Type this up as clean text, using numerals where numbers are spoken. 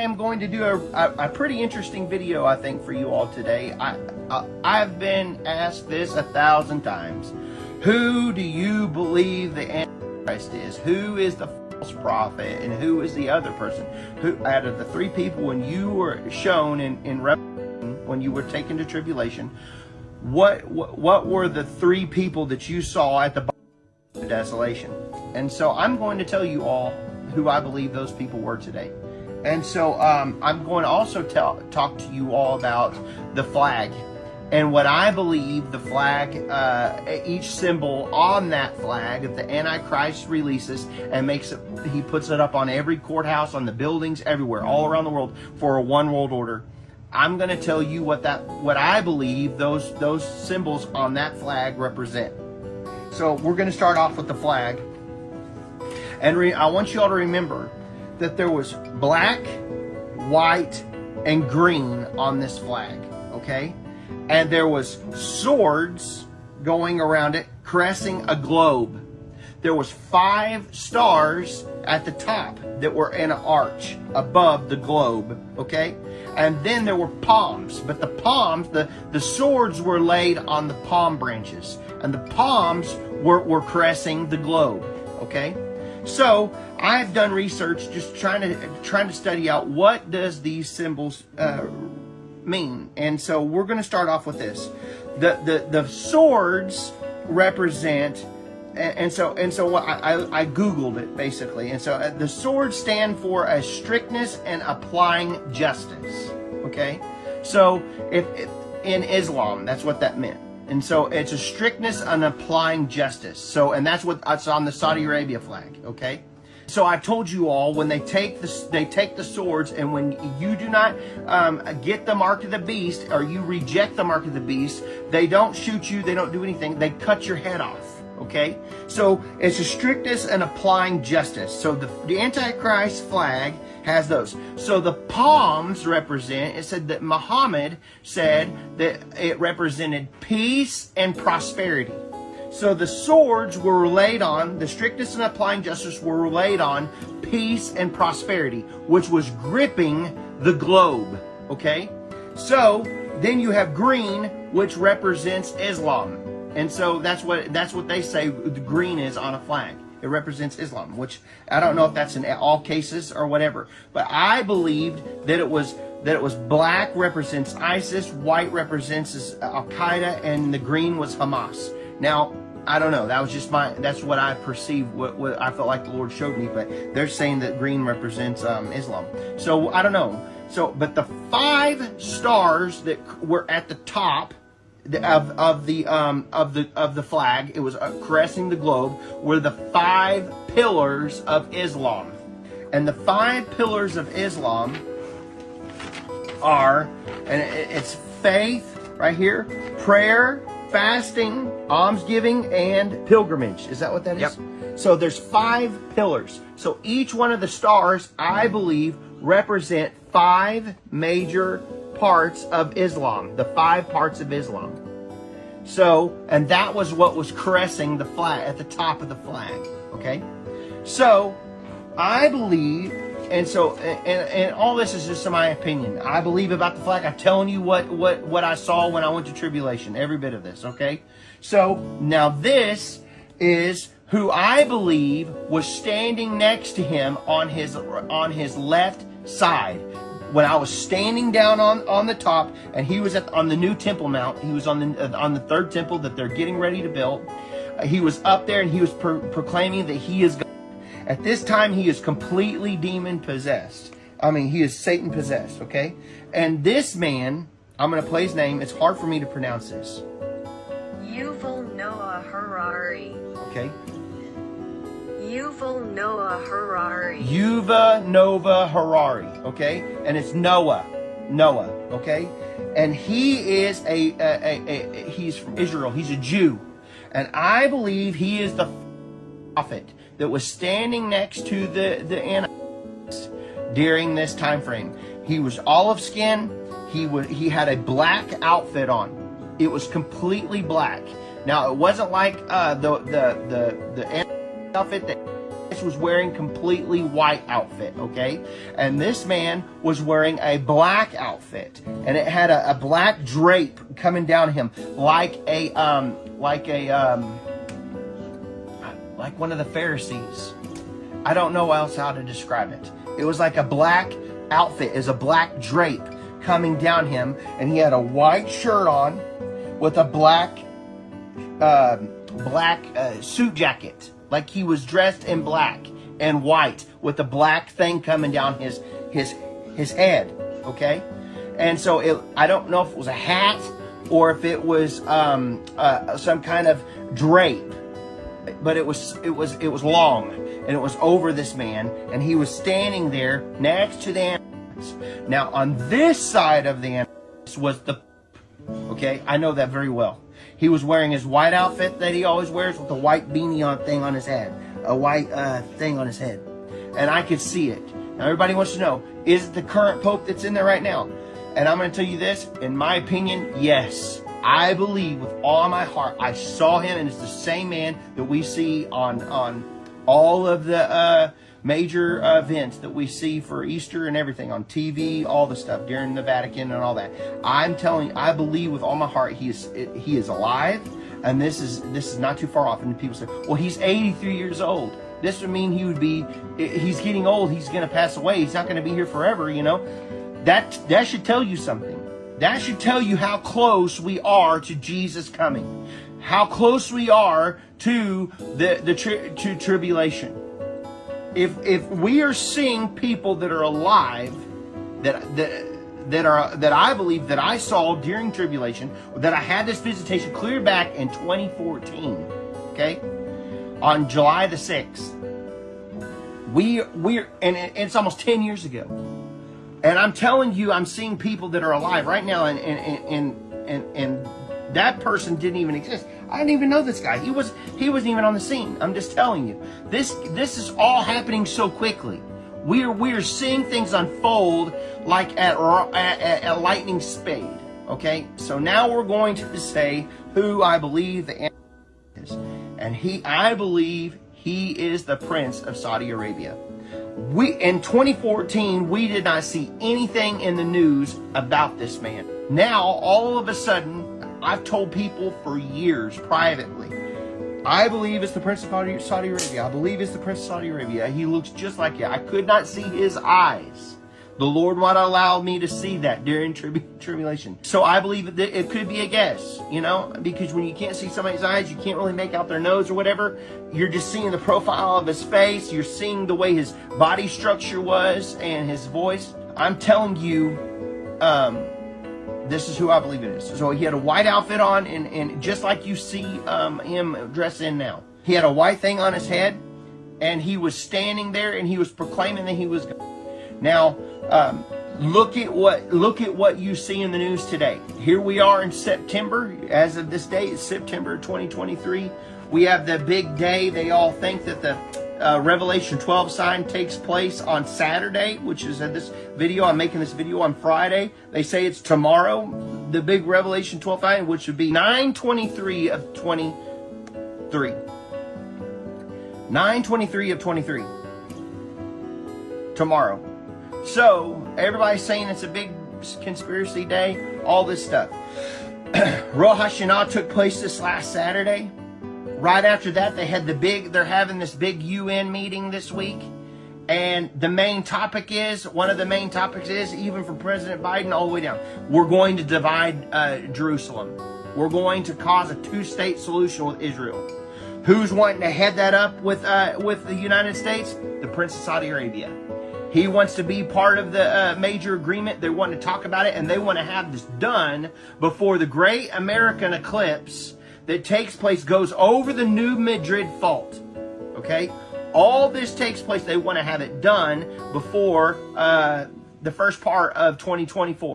am going to do a pretty interesting video, I think, for you all today. I've been asked this 1,000 times. Who do you believe the Antichrist is? Who is the false prophet? And who is the other person? Who, out of the three people, when you were shown in Revelation, when you were taken to tribulation, what were the three people that you saw at the bottom of the desolation? And so I'm going to tell you all who I believe those people were today. And so I'm going to also talk to you all about the flag and what I believe the flag, each symbol on that flag that the Antichrist releases and makes it, he puts it up on every courthouse, on the buildings, everywhere, all around the world for a one world order. I'm going to tell you what I believe those symbols on that flag represent. So we're going to start off with the flag. And I want you all to remember that there was black, white, and green on this flag, okay? And there was swords going around it, caressing a globe. There was 5 stars at the top that were in an arch above the globe, okay? And then there were palms, but the palms, the swords were laid on the palm branches, and the palms were caressing the globe, okay? So I've done research just trying to study out what does these symbols mean. And so we're going to start off with this. The swords represent, and so I Googled it basically. And so the swords stand for a strictness and applying justice. Okay, so if in Islam, that's what that meant. And so it's a strictness and applying justice. So, and that's what's on the Saudi Arabia flag. Okay. So I told you all, when they take the swords, and when you do not get the mark of the beast, or you reject the mark of the beast, they don't shoot you, they don't do anything, they cut your head off. Okay, so it's a strictness and applying justice. So the Antichrist flag has those. So the palms represent, it said that Muhammad said that it represented peace and prosperity. So the swords were laid on, the strictness and applying justice were laid on peace and prosperity, which was gripping the globe, okay? So then you have green, which represents Islam. And so that's what they say the green is on a flag. It represents Islam, which I don't know if that's in all cases or whatever. But I believed that it was black represents ISIS, white represents Al Qaeda, and the green was Hamas. Now, I don't know. That was just that's what I perceived, what I felt like the Lord showed me. But they're saying that green represents Islam. So I don't know. So, but the 5 stars that were at the top of the flag, it was caressing the globe, were the 5 pillars of Islam. And the 5 pillars of Islam are, and it's faith right here, prayer, fasting, almsgiving, and pilgrimage. Is that what that is? Yep. So there's 5 pillars. So each one of the stars, I believe, represent 5 major parts of Islam, the 5 parts of Islam. So, and that was what was caressing the flag at the top of the flag. Okay, so I believe, and so and all this is just my opinion. I believe about the flag. I'm telling you what I saw when I went to tribulation. Every bit of this. Okay, so now this is who I believe was standing next to him on his left side. When I was standing down on the top, and he was on the new Temple Mount, he was on the 3rd temple that they're getting ready to build. He was up there, and he was proclaiming that he is God. At this time, he is completely demon possessed. I mean, he is Satan possessed. Okay, and this man, I'm going to play his name. It's hard for me to pronounce this. Yuval Noah Harari. Okay. Yuval Noah Harari. Yuval Noah Harari, okay? And it's Noah, okay? And he is he's from Israel. He's a Jew. And I believe he is the prophet that was standing next to the Antichrist during this time frame. He was olive skin. He had a black outfit on. It was completely black. Now, it wasn't like the outfit that was wearing completely white outfit, okay? And this man was wearing a black outfit, and it had a black drape coming down him like one of the Pharisees. I don't know else how to describe it. It was like a black outfit, is a black drape coming down him, and he had a white shirt on with a black suit jacket. Like he was dressed in black and white with a black thing coming down his head, okay? And so I don't know if it was a hat or if it was some kind of drape, but it was long, and it was over this man, and he was standing there next to the Antichrist. Now on this side of the Antichrist was okay, I know that very well. He was wearing his white outfit that he always wears with a white beanie thing on his head. A white thing on his head. And I could see it. Now everybody wants to know, is it the current Pope that's in there right now? And I'm going to tell you this, in my opinion, yes. I believe with all my heart, I saw him, and it's the same man that we see on all of the major events that we see for Easter and everything on TV, all the stuff during the Vatican and all that. I'm telling you, I believe with all my heart he is alive, and this is not too far off. And people say, well, he's 83 years old. This would mean he's getting old. He's going to pass away. He's not going to be here forever, you know. That should tell you something. That should tell you how close we are to Jesus coming. How close we are to to tribulation. If we are seeing people that are alive, that I believe that I saw during tribulation, that I had this visitation clear back in 2014, okay, on July the 6th. And it's almost 10 years ago, and I'm telling you, I'm seeing people that are alive right now, and that person didn't even exist. I didn't even know this guy. He wasn't even on the scene. I'm just telling you. This is all happening so quickly. We're seeing things unfold like at lightning speed. Okay? So now we're going to say who I believe the Antichrist is. And I believe he is the Prince of Saudi Arabia. In 2014, we did not see anything in the news about this man. Now, all of a sudden, I've told people for years privately, I believe it's the Prince of Saudi Arabia. I believe it's the Prince of Saudi Arabia. He looks just like you. I could not see his eyes. The Lord might allow me to see that during tribulation. So I believe that it could be a guess, you know, because when you can't see somebody's eyes, you can't really make out their nose or whatever. You're just seeing the profile of his face. You're seeing the way his body structure was and his voice. I'm telling you, this is who I believe it is. So he had a white outfit on, and just like you see him dressed in now. He had a white thing on his head, and he was standing there, and he was proclaiming that he was God. Now, look at what you see in the news today. Here we are in September. As of this day, it's September 2023. We have the big day. They all think that the Revelation 12 sign takes place on Saturday, which is this video. I'm making this video on Friday. They say it's tomorrow, the big Revelation 12 sign, which would be 9/23 of 23. 9/23 of 23. Tomorrow. So, everybody's saying it's a big conspiracy day, all this stuff. Rosh Hashanah took place this last Saturday. Right after that, they're having this big UN meeting this week. And one of the main topics is, even from President Biden all the way down, we're going to divide Jerusalem. We're going to cause a two-state solution with Israel. Who's wanting to head that up with the United States? The Prince of Saudi Arabia. He wants to be part of the major agreement. They want to talk about it, and they want to have this done before the great American eclipse that takes place goes over the New Madrid Fault. Okay? All this takes place. They want to have it done before the first part of 2024.